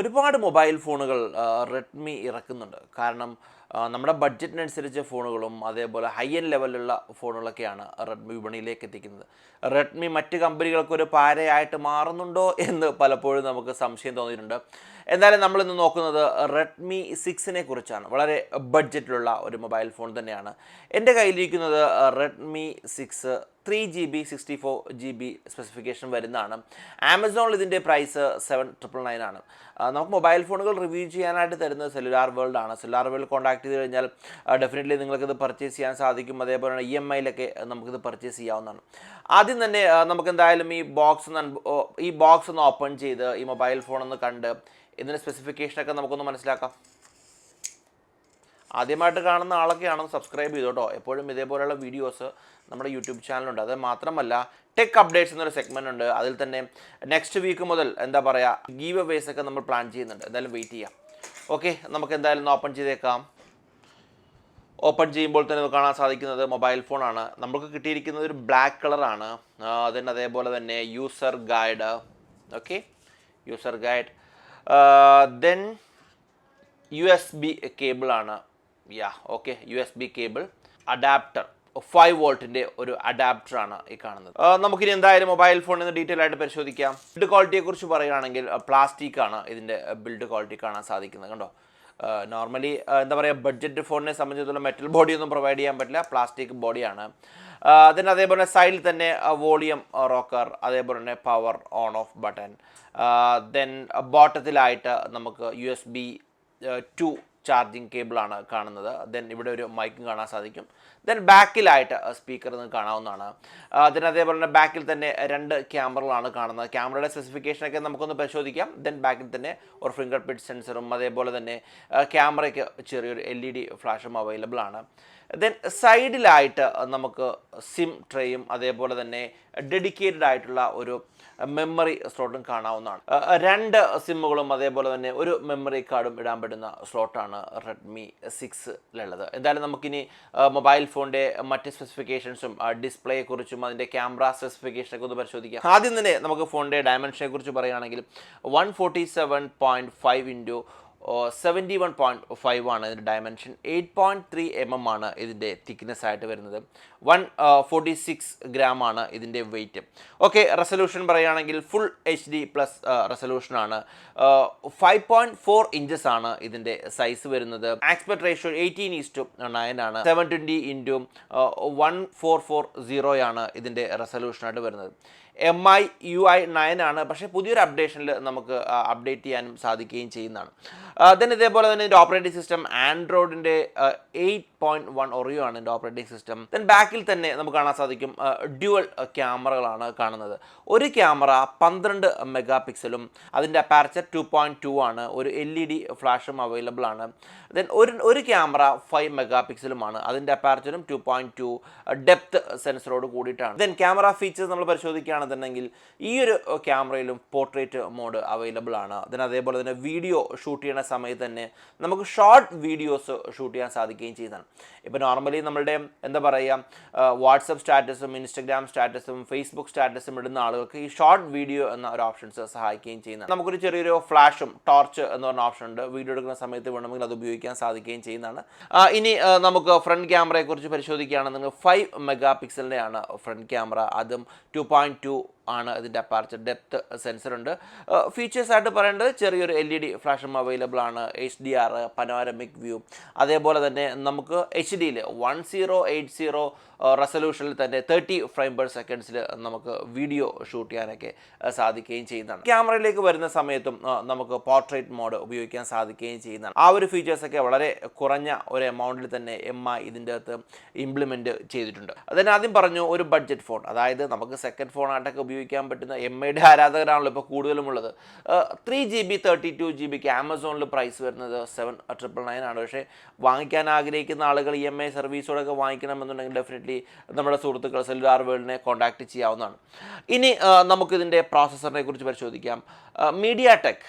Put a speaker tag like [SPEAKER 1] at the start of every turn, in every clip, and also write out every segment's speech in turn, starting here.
[SPEAKER 1] ഒരുപാട് മൊബൈൽ ഫോണുകൾ റെഡ്മി ഇറക്കുന്നുണ്ട്. കാരണം നമ്മുടെ ബഡ്ജറ്റിനനുസരിച്ച് ഫോണുകളും അതേപോലെ ഹൈ എൻഡ് ലെവലിലുള്ള ഫോണുകളൊക്കെയാണ് റെഡ്മി വിപണിയിലേക്ക് എത്തിക്കുന്നത്. റെഡ്മി മറ്റ് കമ്പനികൾക്കൊരു പാരയായിട്ട് മാറുന്നുണ്ടോ എന്ന് പലപ്പോഴും നമുക്ക് സംശയം തോന്നിയിട്ടുണ്ട്. എന്തായാലും നമ്മളിന്ന് നോക്കുന്നത് റെഡ്മി 6നെ കുറിച്ചാണ്. വളരെ ബഡ്ജറ്റിലുള്ള ഒരു മൊബൈൽ ഫോൺ തന്നെയാണ്. എൻ്റെ കയ്യിലിരിക്കുന്നത് റെഡ്മി 6 3GB 64GB സ്പെസിഫിക്കേഷൻ വരുന്നതാണ്. ആമസോണിൽ ഇതിൻ്റെ പ്രൈസ് 7,999 ആണ്. നമുക്ക് മൊബൈൽ ഫോണുകൾ റിവ്യൂ ചെയ്യാനായിട്ട് തരുന്നത് സെല്ലുലാർ വേൾഡ് ആണ്. സെല്ലുലാർ വേൾഡ് കോൺടാക്ട് ചെയ്ത് കഴിഞ്ഞാൽ ഡെഫിനറ്റ്ലി നിങ്ങൾക്കിത് പർച്ചേസ് ചെയ്യാൻ സാധിക്കും. അതേപോലെ തന്നെ EMI-ലൊക്കെ നമുക്കിത് പർച്ചേസ് ചെയ്യാവുന്നതാണ്. ആദ്യം തന്നെ നമുക്ക് എന്തായാലും ഈ ബോക്സ് ഒന്ന് ഓപ്പൺ ചെയ്ത് ഈ മൊബൈൽ ഫോണൊന്ന് കണ്ട് ഇതിൻ്റെ സ്പെസിഫിക്കേഷനൊക്കെ നമുക്കൊന്ന് മനസ്സിലാക്കാം. ആദ്യമായിട്ട് കാണുന്ന ആളൊക്കെയാണെന്ന് സബ്സ്ക്രൈബ് ചെയ്തു കേട്ടോ. എപ്പോഴും ഇതേപോലെയുള്ള വീഡിയോസ് നമ്മുടെ യൂട്യൂബ് ചാനലുണ്ട്. അത് മാത്രമല്ല ടെക് അപ്ഡേറ്റ്സ് എന്നൊരു സെഗ്മെൻ്റ് ഉണ്ട്. അതിൽ തന്നെ നെക്സ്റ്റ് വീക്ക് മുതൽ എന്താ പറയുക ഗീവ് അവേസ് ഒക്കെ നമ്മൾ പ്ലാൻ ചെയ്യുന്നുണ്ട്. എന്തായാലും വെയിറ്റ് ചെയ്യാം. ഓക്കെ, നമുക്ക് എന്തായാലും ഒന്ന് ഓപ്പൺ ചെയ്തേക്കാം. ഓപ്പൺ ചെയ്യുമ്പോൾ തന്നെ നമുക്ക് കാണാൻ സാധിക്കുന്നത് മൊബൈൽ ഫോണാണ്. നമുക്ക് കിട്ടിയിരിക്കുന്നത് ഒരു ബ്ലാക്ക് കളറാണ്. അതേപോലെ തന്നെ user guide. Okay, user guide. Then USB കേബിളാണ്. Okay, USB cable. അഡാപ്റ്റർ 5 വോൾട്ടിൻ്റെ ഒരു അഡാപ്റ്ററാണ് ഈ കാണുന്നത്. നമുക്കിനി എന്തായാലും മൊബൈൽ ഫോണിൽ നിന്ന് ഡീറ്റെയിൽ ആയിട്ട് പരിശോധിക്കാം. ബിൽഡ് ക്വാളിറ്റിയെക്കുറിച്ച് പറയുകയാണെങ്കിൽ പ്ലാസ്റ്റിക് ആണ് ഇതിൻ്റെ ബിൽഡ് ക്വാളിറ്റി കാണാൻ സാധിക്കുന്നത്. കണ്ടോ, നോർമലി എന്താ പറയുക ബഡ്ജറ്റ് ഫോണിനെ സംബന്ധിച്ചിടത്തോളം മെറ്റൽ ബോഡിയൊന്നും പ്രൊവൈഡ് ചെയ്യാൻ പറ്റില്ല, പ്ലാസ്റ്റിക് ബോഡിയാണ്. അതിന് അതേപോലെ സൈഡിൽ തന്നെ വോളിയം റോക്കർ, അതേപോലെ തന്നെ power on off button. Then ബോട്ടത്തിലായിട്ട് നമുക്ക് USB 2 ചാർജിങ് കേബിളാണ് കാണുന്നത്. ദെൻ ഇവിടെ ഒരു മൈക്കും കാണാൻ സാധിക്കും. ദെൻ ബാക്കിലായിട്ട് സ്പീക്കർ നിങ്ങൾക്ക് കാണാവുന്നതാണ്. അതേപോലെ തന്നെ ബാക്കിൽ തന്നെ 2 ക്യാമറകളാണ് കാണുന്നത്. ക്യാമറയുടെ സ്പെസിഫിക്കേഷനൊക്കെ നമുക്കൊന്ന് പരിശോധിക്കാം. ദെൻ ബാക്കിൽ തന്നെ ഒരു ഫിംഗർ പ്രിൻറ്റ് സെൻസറും അതേപോലെ തന്നെ ക്യാമറയ്ക്ക് ചെറിയൊരു LED ഫ്ലാഷും അവൈലബിൾ ആണ്. ദെൻ സൈഡിലായിട്ട് നമുക്ക് സിം ട്രേയും അതേപോലെ തന്നെ ഡെഡിക്കേറ്റഡ് ആയിട്ടുള്ള ഒരു മെമ്മറി സ്ലോട്ടും കാണാവുന്നതാണ്. 2 സിമ്മുകളും അതേപോലെ തന്നെ ഒരു മെമ്മറി കാർഡും ഇടാൻ പറ്റുന്ന സ്ലോട്ടാണ് റെഡ്മി 6ലുള്ളത്. എന്തായാലും നമുക്കിനി മൊബൈൽ ഫോണിൻ്റെ മറ്റ് സ്പെസിഫിക്കേഷൻസും ഡിസ്പ്ലേയെക്കുറിച്ചും അതിൻ്റെ ക്യാമറ സ്പെസിഫിക്കേഷനൊക്കെ ഒന്ന് പരിശോധിക്കാം. ആദ്യം തന്നെ നമുക്ക് ഫോണിൻ്റെ ഡയമെൻഷനെ കുറിച്ച് പറയുകയാണെങ്കിൽ 147.5 × 71.5 ആണ് ഇതിൻ്റെ ഡയമെൻഷൻ. 8.3 mm ആണ് ഇതിൻ്റെ തിക്നെസ് ആയിട്ട് വരുന്നത്. 146 gram ആണ് ഇതിൻ്റെ വെയിറ്റ്. ഓക്കെ, റെസൊല്യൂഷൻ പറയുകയാണെങ്കിൽ ഫുൾ HD+ റെസൊല്യൂഷനാണ്. 5.4 inches ആണ് ഇതിൻ്റെ സൈസ് വരുന്നത്. ആസ്പെക്ട് റേഷ്യോ 18:9 ആണ്. 720 × 1440 ആണ് ഇതിൻ്റെ റെസൊല്യൂഷനായിട്ട് വരുന്നത്. MI UI 9 ആണ്. പക്ഷേ പുതിയൊരു അപ്ഡേഷനിൽ നമുക്ക് അപ്ഡേറ്റ് ചെയ്യാനും സാധിക്കുകയും ചെയ്യുന്നതാണ്. ദെൻ ഇതേപോലെ തന്നെ ഇതിൻ്റെ ഓപ്പറേറ്റിംഗ് സിസ്റ്റം ആൻഡ്രോയിഡിൻ്റെ 8.1 OREO ആണ് ഇതിൻ്റെ ഓപ്പറേറ്റിംഗ് സിസ്റ്റം. ദെൻ ബാക്കിൽ തന്നെ നമുക്ക് കാണാൻ സാധിക്കും ഡ്യുവൽ ക്യാമറകളാണ് കാണുന്നത്. ഒരു ക്യാമറ 12 മെഗാപിക്സലും അതിൻ്റെ അപ്പാർച്ചർ 2.2 ആണ്. ഒരു LED ഫ്ലാഷും അവൈലബിൾ ആണ്. ദെൻ ഒരു ക്യാമറ 5 മെഗാപിക്സലുമാണ്. അതിൻ്റെ അപ്പാർച്ചറും 2.2 ഡെപ്ത് സെൻസറോട് കൂടിയിട്ടാണ്. ദെൻ ക്യാമറ ഫീച്ചേഴ്സ് നമ്മൾ പരിശോധിക്കുകയാണെന്നുണ്ടെങ്കിൽ ഈ ഒരു ക്യാമറയിലും പോർട്രേറ്റ് മോഡ് അവൈലബിൾ ആണ്. അതേപോലെ തന്നെ വീഡിയോ ഷൂട്ട് ചെയ്യുന്ന സമയത്ത് തന്നെ നമുക്ക് ഷോർട്ട് വീഡിയോസ് ഷൂട്ട് ചെയ്യാൻ സാധിക്കുകയും ചെയ്യുന്നതാണ്. ഇപ്പോൾ നോർമലി നമ്മളുടെ എന്താ പറയുക വാട്സപ്പ് സ്റ്റാറ്റസും ഇൻസ്റ്റഗ്രാം സ്റ്റാറ്റസും ഫേസ്ബുക്ക് സ്റ്റാറ്റസും ഇടുന്ന ആളുകൾക്ക് ഈ ഷോർട്ട് വീഡിയോ എന്ന ഒരു ഓപ്ഷൻസ് സഹായിക്കുകയും ചെയ്യുന്നതാണ്. നമുക്കൊരു ചെറിയൊരു ഫ്ലാഷും ടോർച്ച് എന്ന് പറഞ്ഞ ഓപ്ഷൻ ഉണ്ട്. വീഡിയോ എടുക്കുന്ന സമയത്ത് വേണമെങ്കിൽ അത് ഉപയോഗിക്കാൻ സാധിക്കുകയും ചെയ്യുന്നതാണ്. ഇനി നമുക്ക് ഫ്രണ്ട് ക്യാമറയെക്കുറിച്ച് പരിശോധിക്കുകയാണെന്നുണ്ടെങ്കിൽ 5 മെഗാപിക്സലിൻ്റെയാണ് ഫ്രണ്ട് ക്യാമറ. അതും 2.2 ആണ് ഇതിൻ്റെ അപ്പാർച്ചർ. ഡെപ്ത് സെൻസർ ഉണ്ട്. ഫീച്ചേഴ്സായിട്ട് പറയേണ്ടത് ചെറിയൊരു LED ഫ്ലാഷും അവൈലബിൾ ആണ്. HDR, പനോരമിക് വ്യൂ, അതേപോലെ തന്നെ നമുക്ക് HDയിൽ 1080 റെസൊല്യൂഷനിൽ തന്നെ 30 frames/second നമുക്ക് വീഡിയോ ഷൂട്ട് ചെയ്യാനൊക്കെ സാധിക്കുകയും ചെയ്യുന്നതാണ്. ക്യാമറയിലേക്ക് വരുന്ന സമയത്തും നമുക്ക് പോർട്രേറ്റ് മോഡ് ഉപയോഗിക്കാൻ സാധിക്കുകയും ചെയ്യുന്നതാണ്. ആ ഒരു ഫീച്ചേഴ്സൊക്കെ വളരെ കുറഞ്ഞ ഒരു എമൗണ്ടിൽ തന്നെ MI ഇതിൻ്റെ അകത്ത് ഇംപ്ലിമെൻറ്റ് ചെയ്തിട്ടുണ്ട്. അതിന് ആദ്യം പറഞ്ഞു ഒരു ബഡ്ജറ്റ് ഫോൺ, അതായത് നമുക്ക് സെക്കൻഡ് ഫോണായിട്ടൊക്കെ ഉപയോഗിക്കാൻ പറ്റുന്ന MIയുടെ ആരാധകരാണല്ലോ ഇപ്പോൾ കൂടുതലുമുള്ളത്. 3GB 32GB ആമസോണിൽ പ്രൈസ് വരുന്നത് 7,999 ആണ്. പക്ഷേ വാങ്ങിക്കാൻ ആഗ്രഹിക്കുന്ന ആളുകൾ EMI സർവീസോടൊക്കെ വാങ്ങിക്കണമെന്നുണ്ടെങ്കിൽ ഡെഫിനറ്റ്ലി നമ്മുടെ സുഹൃത്തുക്കൾ സെല്ലുലാർ വേൾഡിനെ കോൺടാക്ട് ചെയ്യാവുന്നതാണ്. ഇനി നമുക്കിതിൻ്റെ പ്രോസസ്സറിനെ കുറിച്ച് പരിശോധിക്കാം. Mediatek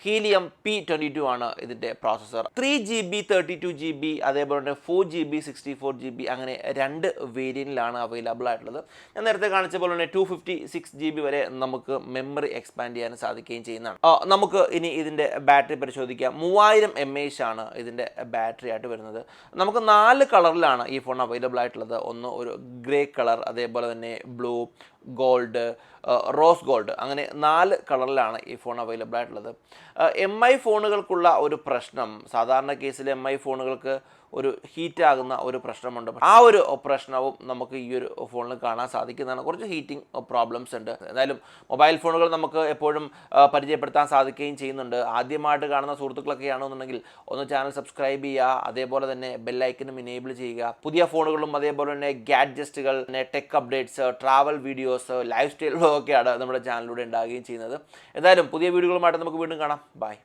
[SPEAKER 1] ഹീലിയം P22 ആണ് ഇതിൻ്റെ പ്രോസസ്സർ. 3GB 32GB അതേപോലെ തന്നെ 4GB 64GB അങ്ങനെ 2 വേരിയൻറ്റിലാണ് അവൈലബിൾ ആയിട്ടുള്ളത്. ഞാൻ നേരത്തെ കാണിച്ച പോലെ തന്നെ 256GB വരെ നമുക്ക് മെമ്മറി എക്സ്പാൻഡ് ചെയ്യാൻ സാധിക്കുകയും ചെയ്യുന്നതാണ്. നമുക്ക് ഇനി ഇതിൻ്റെ ബാറ്ററി പരിശോധിക്കാം. 3000 mAh ആണ് ഇതിൻ്റെ ബാറ്ററി ആയിട്ട് വരുന്നത്. നമുക്ക് 4 കളറിലാണ് ഈ ഫോൺ അവൈലബിൾ ആയിട്ടുള്ളത്. ഒന്ന് ഒരു ഗ്രേ കളർ, അതേപോലെ തന്നെ ബ്ലൂ, ഗോൾഡ്, റോസ് ഗോൾഡ്, അങ്ങനെ 4 കളറിലാണ് ഈ ഫോൺ അവൈലബിൾ ആയിട്ടുള്ളത്. MI ഫോണുകൾക്കുള്ള ഒരു പ്രശ്നം, സാധാരണ കേസിൽ MI ഫോണുകൾക്ക് ഒരു ഹീറ്റാകുന്ന ഒരു പ്രശ്നമുണ്ട്. ആ ഒരു പ്രശ്നവും നമുക്ക് ഈ ഒരു ഫോണിൽ കാണാൻ സാധിക്കുന്നതാണ്. കുറച്ച് ഹീറ്റിംഗ് പ്രോബ്ലംസ് ഉണ്ട്. എന്തായാലും മൊബൈൽ ഫോണുകൾ നമുക്ക് എപ്പോഴും പരിചയപ്പെടുത്താൻ സാധിക്കുകയും ചെയ്യുന്നുണ്ട്. ആദ്യമായിട്ട് കാണുന്ന സുഹൃത്തുക്കളൊക്കെ ആണെന്നുണ്ടെങ്കിൽ ഒന്ന് ചാനൽ സബ്സ്ക്രൈബ് ചെയ്യുക, അതേപോലെ തന്നെ ബെല്ലൈക്കനും ഇനേബിൾ ചെയ്യുക. പുതിയ ഫോണുകളും അതേപോലെ തന്നെ ഗാഡ്ജറ്റുകൾ, tech updates, travel videos, lifestyle വ്ലോഗൊക്കെയാണ് നമ്മുടെ ചാനലിലൂടെ ഉണ്ടാകുകയും ചെയ്യുന്നത്. എന്തായാലും പുതിയ വീഡിയോകളുമായിട്ട് നമുക്ക് വീണ്ടും കാണാം. ബൈ.